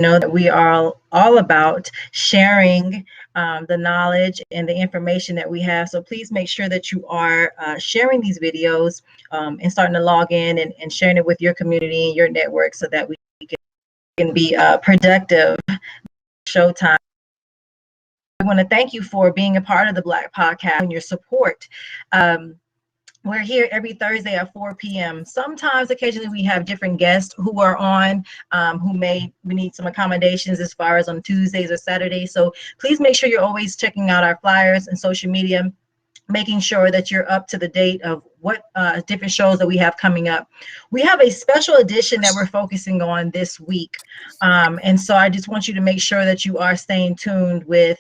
know that we are all about sharing the knowledge and the information that we have. So please make sure that you are sharing these videos and starting to log in and sharing it with your community and your network so that we can be productive. Showtime. I want to thank you for being a part of the B.L.A.C.K podcast and your support. We're here every Thursday at 4 p.m. Sometimes, occasionally, we have different guests who are on, we need some accommodations as far as on Tuesdays or Saturdays. So please make sure you're always checking out our flyers and social media, making sure that you're up to the date of what different shows that we have coming up. We have a special edition that we're focusing on this week. And so I just want you to make sure that you are staying tuned with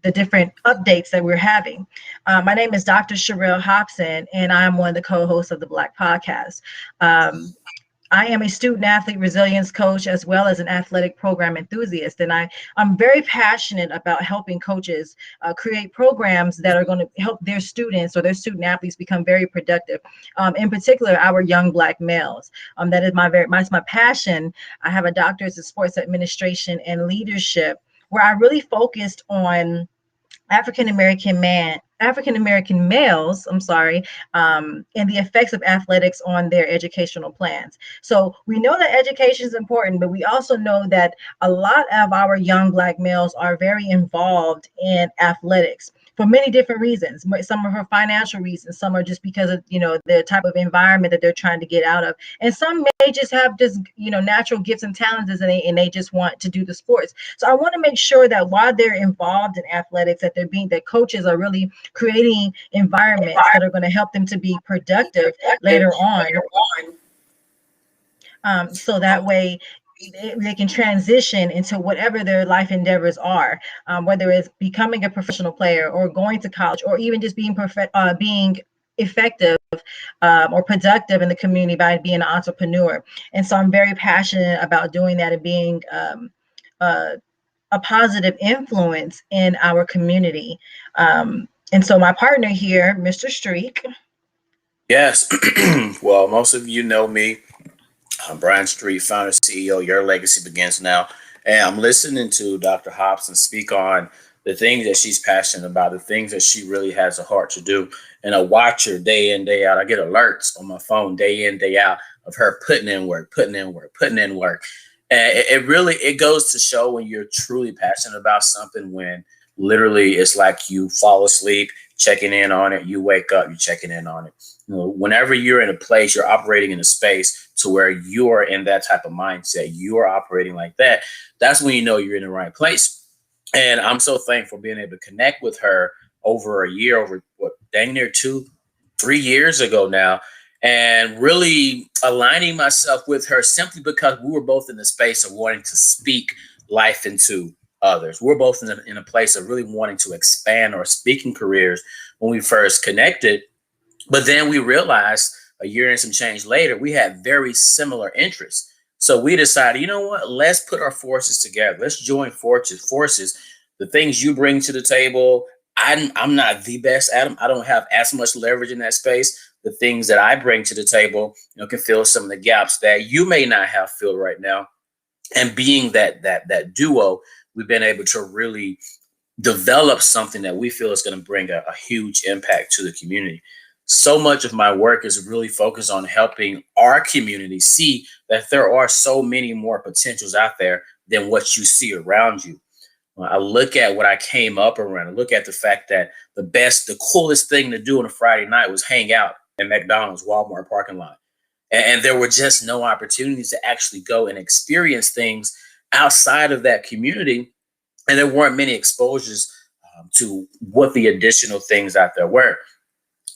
the different updates that we're having. My name is Dr. Shyrell Hobson, and I'm one of the co-hosts of the B.L.A.C.K podcast. I am a student athlete resilience coach as well as an athletic program enthusiast. And I'm very passionate about helping coaches create programs that are going to help their students or their student athletes become very productive. In particular, our young Black males. That is my passion. I have a doctorate in sports administration and leadership where I really focused on African American males, and the effects of athletics on their educational plans. So we know that education is important, but we also know that a lot of our young Black males are very involved in athletics for many different reasons. Some are for financial reasons, some are just because of, the type of environment that they're trying to get out of. And some may just have natural gifts and talents and they just want to do the sports. So I want to make sure that while they're involved in athletics, that coaches are really creating environments that are going to help them to be productive later on. So that way they can transition into whatever their life endeavors are, whether it's becoming a professional player or going to college or even just being effective or productive in the community by being an entrepreneur. And so I'm very passionate about doing that and being a positive influence in our community. And so my partner here, Mr. Streak. Yes. Well, most of you know me. I'm Brian Street, founder, CEO. Your legacy begins now. And I'm listening to Dr. Hobson speak on the things that she's passionate about, the things that she really has a heart to do. And I watch her day in, day out. I get alerts on my phone day in, day out of her putting in work. And it goes to show when you're truly passionate about something, when literally it's like you fall asleep, checking in on it, you wake up, you're checking in on it. Whenever you're in a place, you're operating in a space to where you are in that type of mindset, you are operating like that, that's when you know you're in the right place. And I'm so thankful being able to connect with her over a year, over dang near 2-3 years ago now, and really aligning myself with her simply because we were both in the space of wanting to speak life into others. We're both in a place of really wanting to expand our speaking careers when we first connected. But then we realized a year and some change later, we had very similar interests. So we decided, you know what, let's put our forces together. Let's join forces. The things you bring to the table, I'm not the best at them. I don't have as much leverage in that space. The things that I bring to the table, can fill some of the gaps that you may not have filled right now. And being that duo, we've been able to really develop something that we feel is going to bring a huge impact to the community. So much of my work is really focused on helping our community see that there are so many more potentials out there than what you see around you. When I look at what I came up around, I look at the fact that the coolest thing to do on a Friday night was hang out at McDonald's, Walmart parking lot. And there were just no opportunities to actually go and experience things outside of that community. And there weren't many exposures to what the additional things out there were.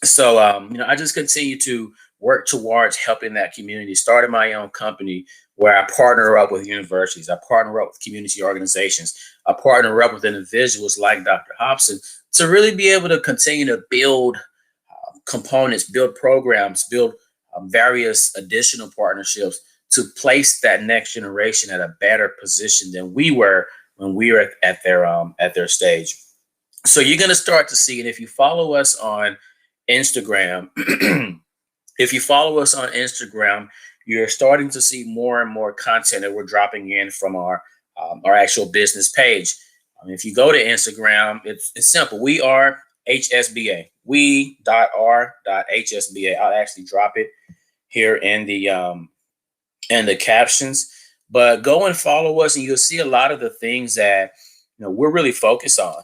So, I just continue to work towards helping that community. Started my own company where I partner up with universities. I partner up with community organizations. I partner up with individuals like Dr. Hobson to really be able to continue to build components, build programs, build various additional partnerships to place that next generation at a better position than we were when we were at their stage. So you're going to start to see it if you follow us on Instagram. If you follow us on Instagram, you're starting to see more and more content that we're dropping in from our actual business page. If you go to Instagram, it's simple. We are HSBA. We.R.HSBA. I'll actually drop it here in the captions. But go and follow us, and you'll see a lot of the things that we're really focused on.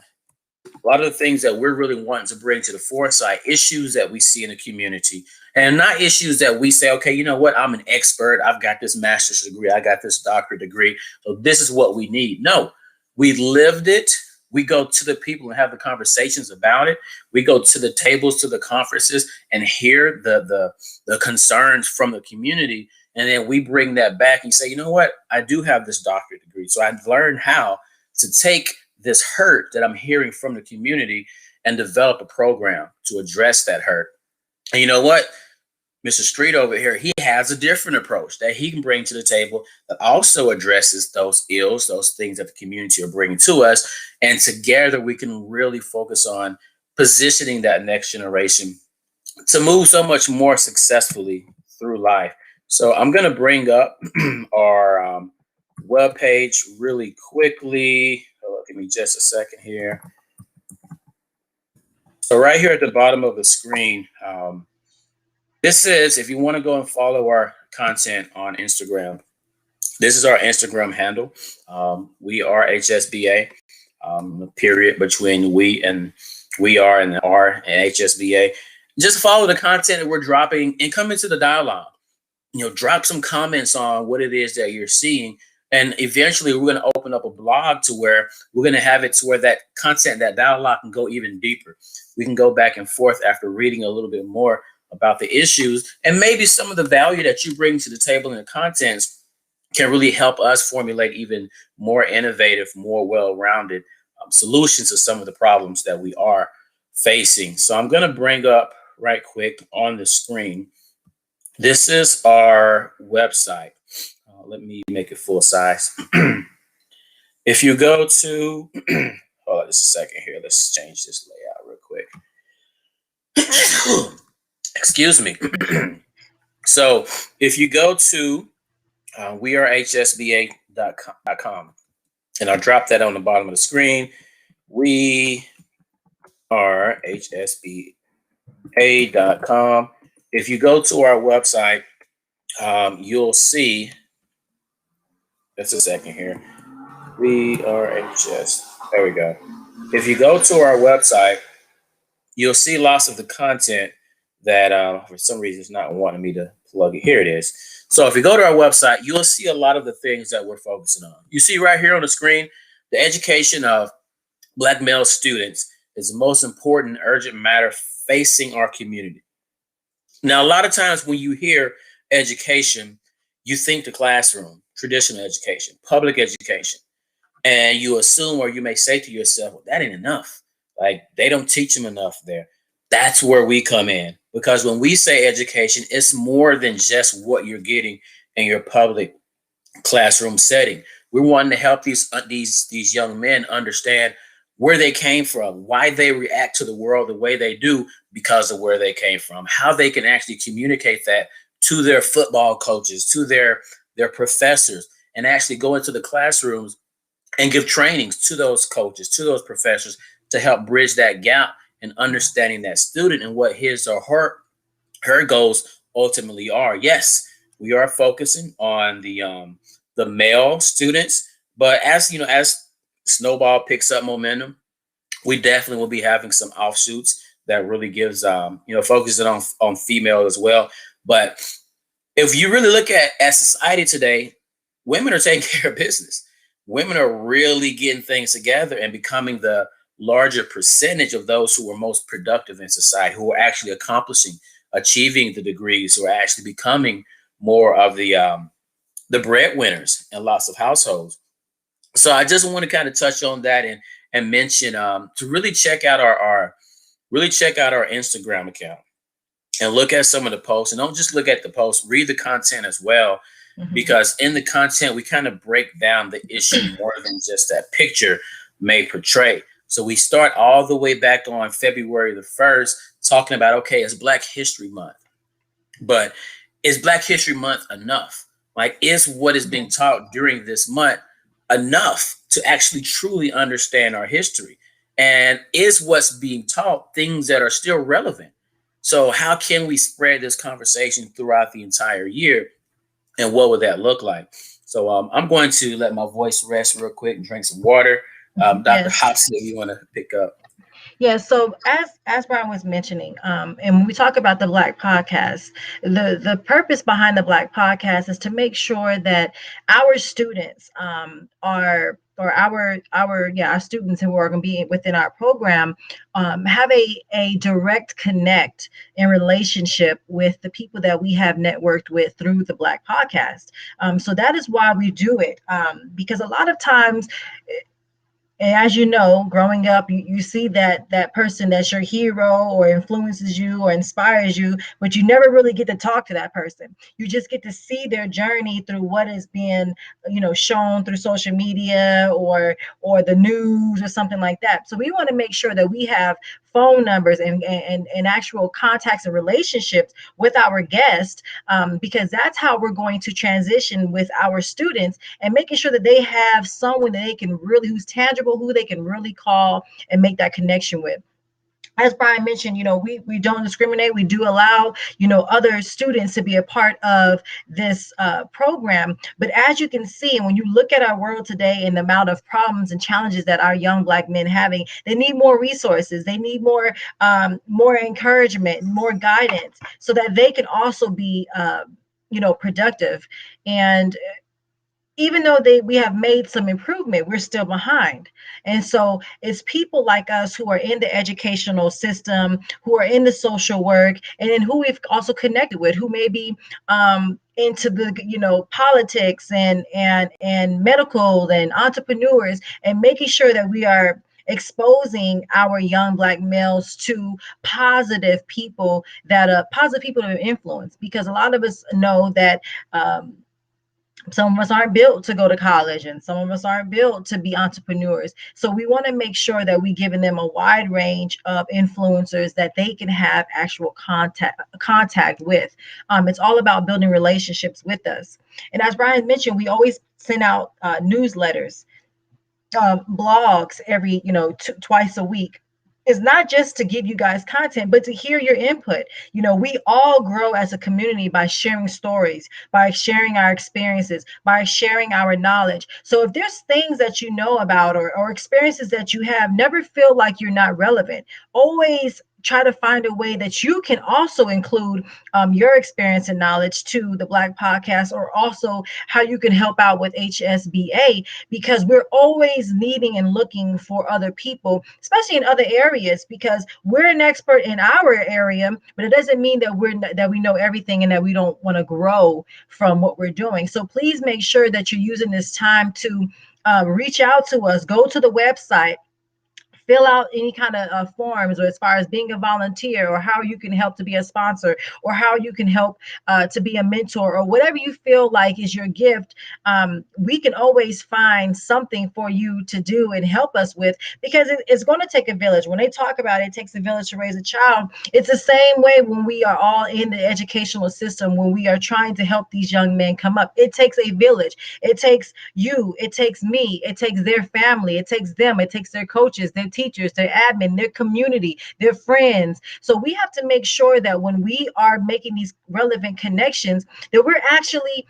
A lot of the things that we're really wanting to bring to the foresight, issues that we see in the community, and not issues that we say, okay, you know what, I'm an expert. I've got this master's degree. I got this doctorate degree. So this is what we need. No, we lived it. We go to the people and have the conversations about it. We go to the tables, to the conferences, and hear the concerns from the community. And then we bring that back and say, you know what, I do have this doctorate degree. So I've learned how to take this hurt that I'm hearing from the community and develop a program to address that hurt. And you know what? Mr. Street over here, he has a different approach that he can bring to the table that also addresses those ills, those things that the community are bringing to us. And together we can really focus on positioning that next generation to move so much more successfully through life. So I'm going to bring up our webpage really quickly. Give me just a second here. So right here at the bottom of the screen, this is, if you want to go and follow our content on Instagram, this is our Instagram handle. We are HSBA, period between we and we are and R and HSBA. Just follow the content that we're dropping and come into the dialogue. Drop some comments on what it is that you're seeing. And eventually we're going to open up a blog to where we're going to have it to where that content, that dialogue can go even deeper. We can go back and forth after reading a little bit more about the issues, and maybe some of the value that you bring to the table in the contents can really help us formulate even more innovative, more well-rounded solutions to some of the problems that we are facing. So I'm going to bring up right quick on the screen. This is our website. Let me make it full size. If you go to, hold on just a second here. Let's change this layout real quick. Excuse me. So if you go to wearehsba.com, and I'll drop that on the bottom of the screen. We are HSBA.com. If you go to our website, you'll see, just a second here. We are there we go. If you go to our website, you'll see lots of the content that for some reason it's not wanting me to plug it. Here it is. So if you go to our website, you'll see a lot of the things that we're focusing on. You see right here on the screen, the education of Black male students is the most important urgent matter facing our community. Now, a lot of times when you hear education, you think the classroom, traditional education, public education, and you assume, or you may say to yourself, well, that ain't enough. Like, they don't teach them enough there. That's where we come in, because when we say education, it's more than just what you're getting in your public classroom setting. We're wanting to help these young men understand where they came from, why they react to the world the way they do because of where they came from, how they can actually communicate that to their football coaches, to their professors, and actually go into the classrooms and give trainings to those coaches, to those professors, to help bridge that gap and understanding that student and what his or her goals ultimately are. Yes, we are focusing on the male students, but as Snowball picks up momentum, we definitely will be having some offshoots that really gives focusing on female as well. But if you really look at society today, women are taking care of business. Women are really getting things together and becoming the larger percentage of those who are most productive in society, who are actually achieving the degrees, who are actually becoming more of the breadwinners in lots of households. So I just want to kind of touch on that and mention to really check out our Instagram account and look at some of the posts, and don't just look at the posts, read the content as well, because in the content we kind of break down the issue more than just that picture may portray. So we start all the way back on February the 1st talking about, okay, it's Black History Month, but is Black History Month enough? Like, is what is being taught during this month enough to actually truly understand our history? And is what's being taught things that are still relevant? So, how can we spread this conversation throughout the entire year? And what would that look like? So, I'm going to let my voice rest real quick and drink some water. Dr. Yes. Hobson, if you want to pick up. Yeah, so as Brian was mentioning, and when we talk about the Black podcast, the purpose behind the Black podcast is to make sure that our students are or our students who are going to be within our program have a direct connect and relationship with the people that we have networked with through the Black podcast. So that is why we do it, because a lot of times, and as you know, growing up, you see that person that's your hero or influences you or inspires you, but you never really get to talk to that person. You just get to see their journey through what is being, shown through social media or the news or something like that. So we want to make sure that we have phone numbers and actual contacts and relationships with our guests, because that's how we're going to transition with our students and making sure that they have someone that they can really, who's tangible, who they can really call and make that connection with. As Brian mentioned, we don't discriminate. We do allow, other students to be a part of this program. But as you can see, and when you look at our world today and the amount of problems and challenges that our young Black men having, they need more resources. They need more encouragement, more guidance, so that they can also be, productive. And even though we have made some improvement, we're still behind. And so it's people like us who are in the educational system, who are in the social work, and then who we've also connected with, who may be into the politics and medical and entrepreneurs, and making sure that we are exposing our young Black males to positive people to influence, because a lot of us know that some of us aren't built to go to college, and some of us aren't built to be entrepreneurs. So we want to make sure that we're giving them a wide range of influencers that they can have actual contact with. It's all about building relationships with us. And as Brian mentioned, we always send out newsletters, blogs every twice a week. Is not just to give you guys content, but to hear your input. We all grow as a community by sharing stories, by sharing our experiences, by sharing our knowledge. So if there's things that you know about, or experiences that you have, never feel like you're not relevant. Always try to find a way that you can also include your experience and knowledge to the Black podcast, or also how you can help out with HSBA, because we're always needing and looking for other people, especially in other areas, because we're an expert in our area, but it doesn't mean that we know everything and that we don't want to grow from what we're doing. So please make sure that you're using this time to reach out to us. Go to the website, fill out any kind of forms, or as far as being a volunteer, or how you can help to be a sponsor, or how you can help to be a mentor, or whatever you feel like is your gift. We can always find something for you to do and help us with, because it's going to take a village. When they talk about it takes a village to raise a child, it's the same way when we are all in the educational system, when we are trying to help these young men come up. It takes a village. It takes you, it takes me, it takes their family, it takes them, it takes their coaches, their teachers, their admin, their community, their friends. So we have to make sure that when we are making these relevant connections, that we're actually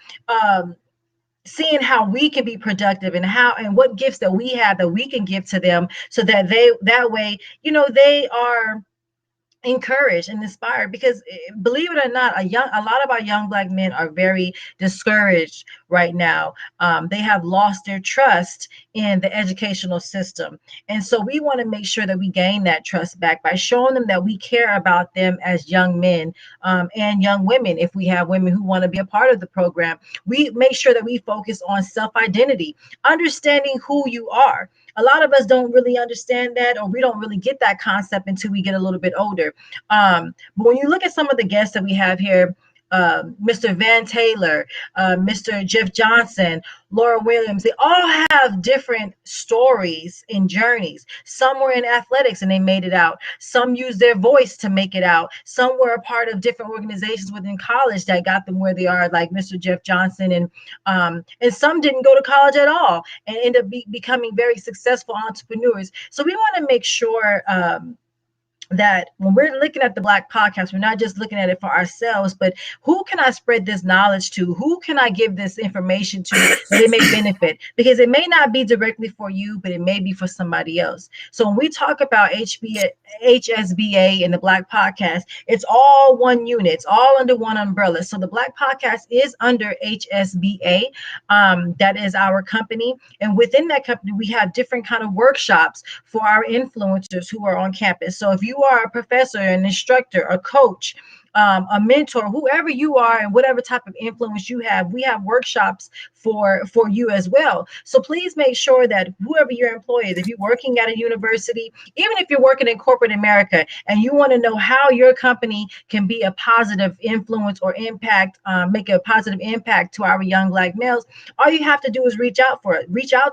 seeing how we can be productive, and what gifts that we have that we can give to them, so that that way, they are encouraged and inspired. Because believe it or not, a lot of our young Black men are very discouraged right now. They have lost their trust in the educational system, and so we want to make sure that we gain that trust back by showing them that we care about them as young men, and young women. If we have women who want to be a part of the program, we make sure that we focus on self-identity, understanding who you are. A lot of us don't really understand that, or we don't really get that concept until we get a little bit older. But when you look at some of the guests that we have here, Mr. Van Taylor, Mr. Jeff Johnson, Laura Williams. They all have different stories and journeys. Some were in athletics and they made it out. Some used their voice to make it out. Some were a part of different organizations within college that got them where they are, like Mr. Jeff Johnson, and some didn't go to college at all and end up becoming very successful entrepreneurs. So we want to make sure that when we're looking at the Black podcast, we're not just looking at it for ourselves, but who can I spread this knowledge to? Who can I give this information to that it may benefit? Because it may not be directly for you, but it may be for somebody else. So when we talk about HSBA and the Black podcast, it's all one unit. It's all under one umbrella. So the Black podcast is under HSBA. That is our company. And within that company, we have different kind of workshops for our influencers who are on campus. So if you are a professor, an instructor, a coach, a mentor, whoever you are, and whatever type of influence you have, we have workshops for you as well. So please make sure that whoever your employer is, if you're working at a university, even if you're working in corporate America and you want to know how your company can be a positive influence or impact, make a positive impact to our young Black males, all you have to do is reach out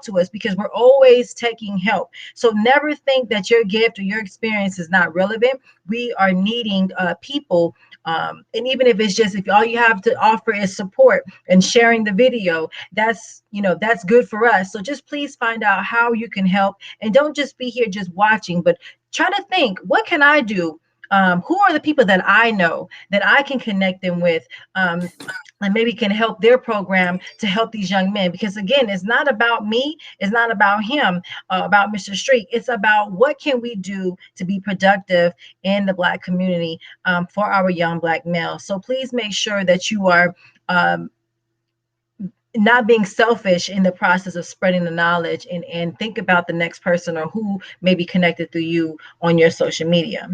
to us, because we're always taking help. So never think that your gift or your experience is not relevant. We are needing people. And even if it's just, if all you have to offer is support and sharing the video, that's good for us. So just please find out how you can help, and don't just be here just watching, but try to think, what can I do? Who are the people that I know that I can connect them with? And maybe can help their program to help these young men. Because again, it's not about me, it's not about him, about Mr. Street. It's about what can we do to be productive in the Black community, for our young Black males. So please make sure that you are not being selfish in the process of spreading the knowledge, and think about the next person or who may be connected through you on your social media.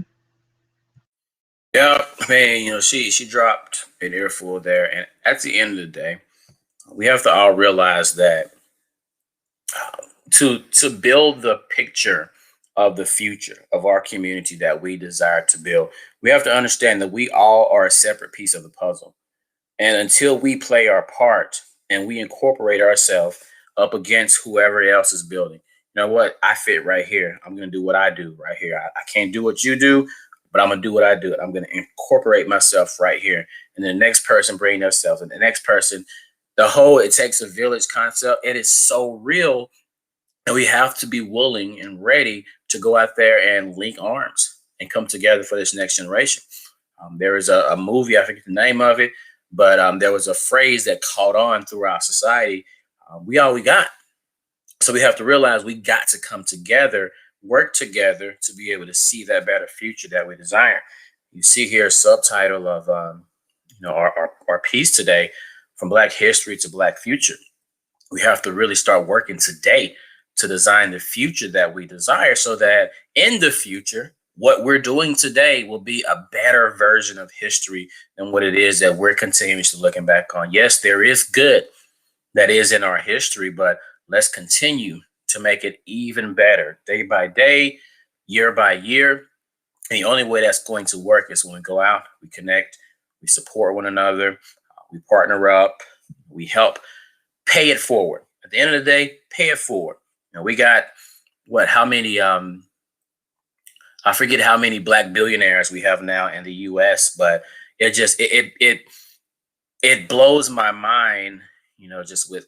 Yeah, man, she dropped an earful there. And at the end of the day, we have to all realize that to build the picture of the future of our community that we desire to build, we have to understand that we all are a separate piece of the puzzle. And until we play our part and we incorporate ourselves up against whoever else is building, you know what? I fit right here. I'm going to do what I do right here. I can't do what you do, but I'm going to do what I do. I'm going to incorporate myself right here. And the next person bring themselves, and the next person, the whole it takes a village concept. It is so real. And we have to be willing and ready to go out there and link arms and come together for this next generation. There is a movie, I forget the name of it, but there was a phrase that caught on throughout society. We all we got. So we have to realize we got to come together, work together to be able to see that better future that we desire. You see here a subtitle of our piece today, From Black History to Black Future. We have to really start working today to design the future that we desire, so that in the future, what we're doing today will be a better version of history than what it is that we're continuously looking back on. Yes, there is good that is in our history, but let's continue to make it even better day by day, year by year. And the only way that's going to work is when we go out, we connect, we support one another, we partner up, we help pay it forward. At the end of the day, pay it forward. We got how many, I forget how many Black billionaires we have now in the US, but it just, it blows my mind, just with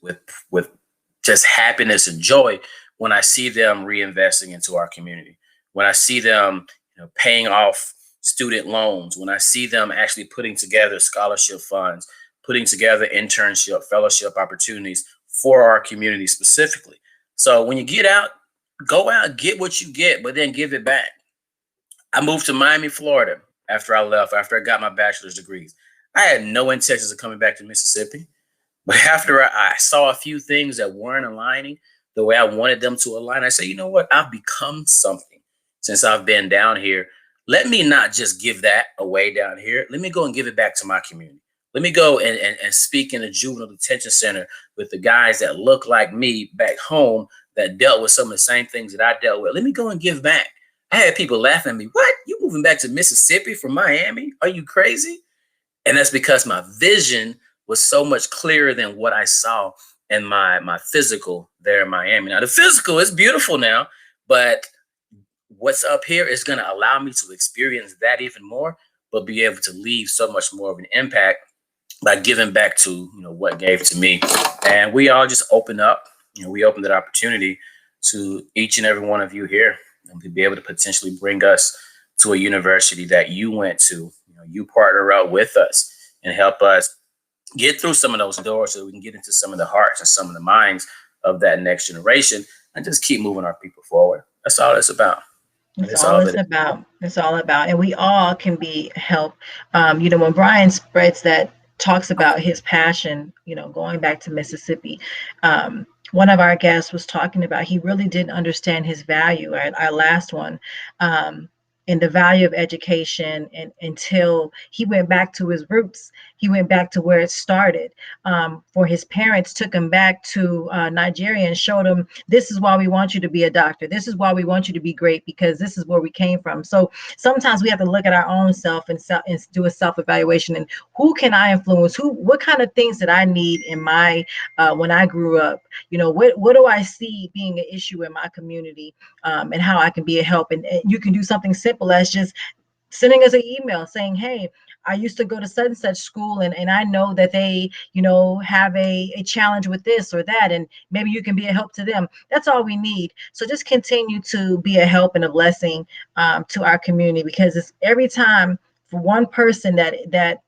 just happiness and joy when I see them reinvesting into our community, when I see them, paying off student loans, when I see them actually putting together scholarship funds, putting together internship, fellowship opportunities for our community specifically. So when you get out, go out, get what you get, but then give it back. I moved to Miami, Florida after I got my bachelor's degrees. I had no intentions of coming back to Mississippi. But after I saw a few things that weren't aligning the way I wanted them to align, I said, you know what? I've become something since I've been down here. Let me not just give that away down here. Let me go and give it back to my community. Let me go and speak in a juvenile detention center with the guys that look like me back home that dealt with some of the same things that I dealt with. Let me go and give back. I had people laughing at me. What? You moving back to Mississippi from Miami? Are you crazy? And that's because my vision was so much clearer than what I saw in my physical there in Miami. Now the physical is beautiful now, but what's up here is going to allow me to experience that even more, but be able to leave so much more of an impact by giving back to what gave to me. And we all just open up. We opened that opportunity to each and every one of you here, and to be able to potentially bring us to a university that you went to. You partner up with us and help us get through some of those doors so we can get into some of the hearts and some of the minds of that next generation and just keep moving our people forward. That's all it's about. It's It's all all it's that. about. It's all about, and we all can be help. When Brian spreads that, talks about his passion, going back to Mississippi. One of our guests was talking about he really didn't understand his value. Our last one, and the value of education, and until he went back to his roots. He went back to where it started. For his parents took him back to Nigeria and showed him, this is why we want you to be a doctor. This is why we want you to be great, because this is where we came from. So sometimes we have to look at our own self and do a self-evaluation. And who can I influence? What kind of things that I need in my when I grew up? What do I see being an issue in my community, and how I can be a help? And you can do something simple as just sending us an email saying, hey, I used to go to such and such school, and I know that they, have a challenge with this or that, and maybe you can be a help to them. That's all we need. So just continue to be a help and a blessing to our community, because it's every time for one person that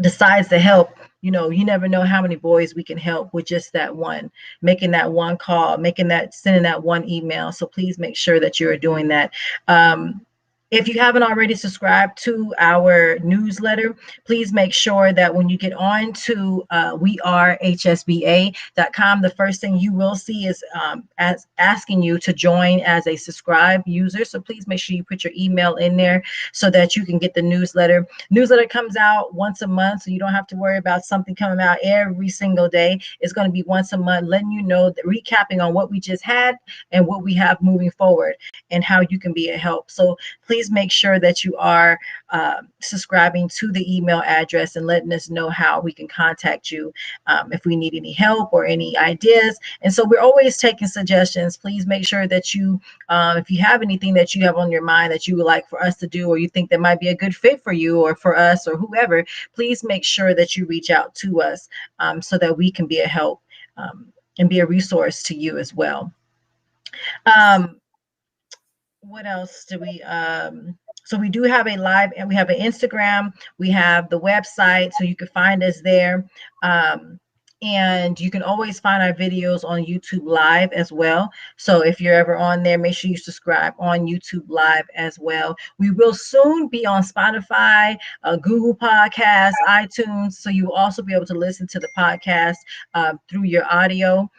decides to help, you never know how many boys we can help with just that one, making that one call, sending that one email. So please make sure that you're doing that. If you haven't already subscribed to our newsletter, please make sure that when you get on to wearehsba.com, the first thing you will see is asking you to join as a subscribed user. So please make sure you put your email in there so that you can get the newsletter. Newsletter comes out once a month, so you don't have to worry about something coming out every single day. It's going to be once a month, letting you know, recapping on what we just had and what we have moving forward and how you can be a help. So please make sure that you are subscribing to the email address and letting us know how we can contact you if we need any help or any ideas. And so we're always taking suggestions. Please make sure that you, if you have anything that you have on your mind that you would like for us to do, or you think that might be a good fit for you or for us or whoever, please make sure that you reach out to us so that we can be a help and be a resource to you as well. What else do we so we do have a live, and we have an Instagram, we have the website, so you can find us there, and you can always find our videos on YouTube Live as well. So if you're ever on there, make sure you subscribe on YouTube Live as well. We will soon be on Spotify, Google Podcasts, iTunes, so you will also be able to listen to the podcast through your audio.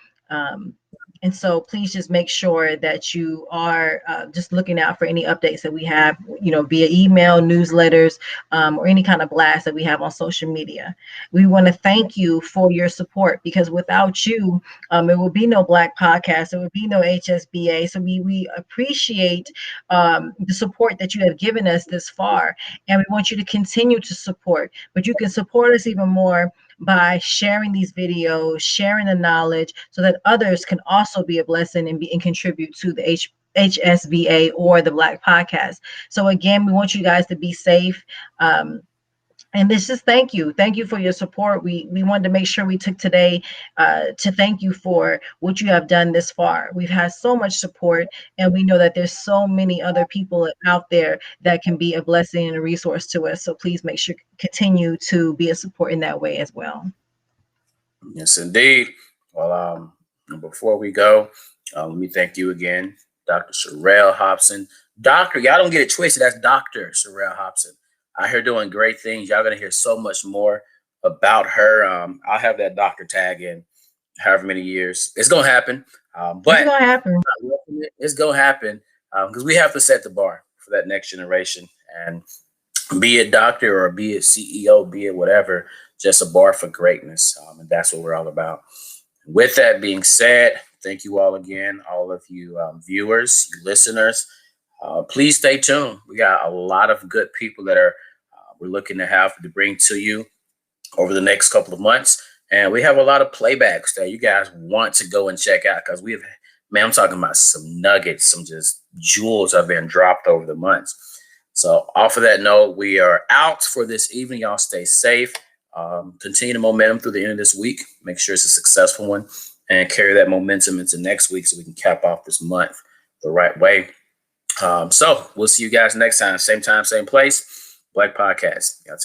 And so please just make sure that you are just looking out for any updates that we have, via email, newsletters, or any kind of blast that we have on social media. We want to thank you for your support, because without you, there will be no Black podcast. There would be no HSBA. So we appreciate the support that you have given us this far. And we want you to continue to support, but you can support us even more by sharing these videos, sharing the knowledge, so that others can also be a blessing and contribute to the HSBA or the Black podcast. So again, we want you guys to be safe. And this is thank you for your support. We wanted to make sure we took today to thank you for what you have done this far. We've had so much support, and we know that there's so many other people out there that can be a blessing and a resource to us. So please make sure continue to be a support in that way as well. Yes, indeed. Well, before we go, let me thank you again, Dr. Shyrell Hobson. Doctor, y'all don't get it twisted. That's Dr. Shyrell Hobson. Out here doing great things. Y'all gonna hear so much more about her. I'll have that doctor tag in however many years. It's gonna happen. But it's gonna happen. It's gonna happen because we have to set the bar for that next generation. And be it doctor or be it CEO, be it whatever, just a bar for greatness. And that's what we're all about. With that being said, thank you all again, all of you viewers, you listeners. Please stay tuned. We got a lot of good people that are we're looking to have to bring to you over the next couple of months. And we have a lot of playbacks that you guys want to go and check out, because we have, man, I'm talking about some nuggets, some just jewels have been dropped over the months. So off of that note, we are out for this evening. Y'all stay safe. Continue the momentum through the end of this week. Make sure it's a successful one, and carry that momentum into next week so we can cap off this month the right way. So we'll see you guys next time. Same time, same place. B.L.A.C.K Podcast. Y'all take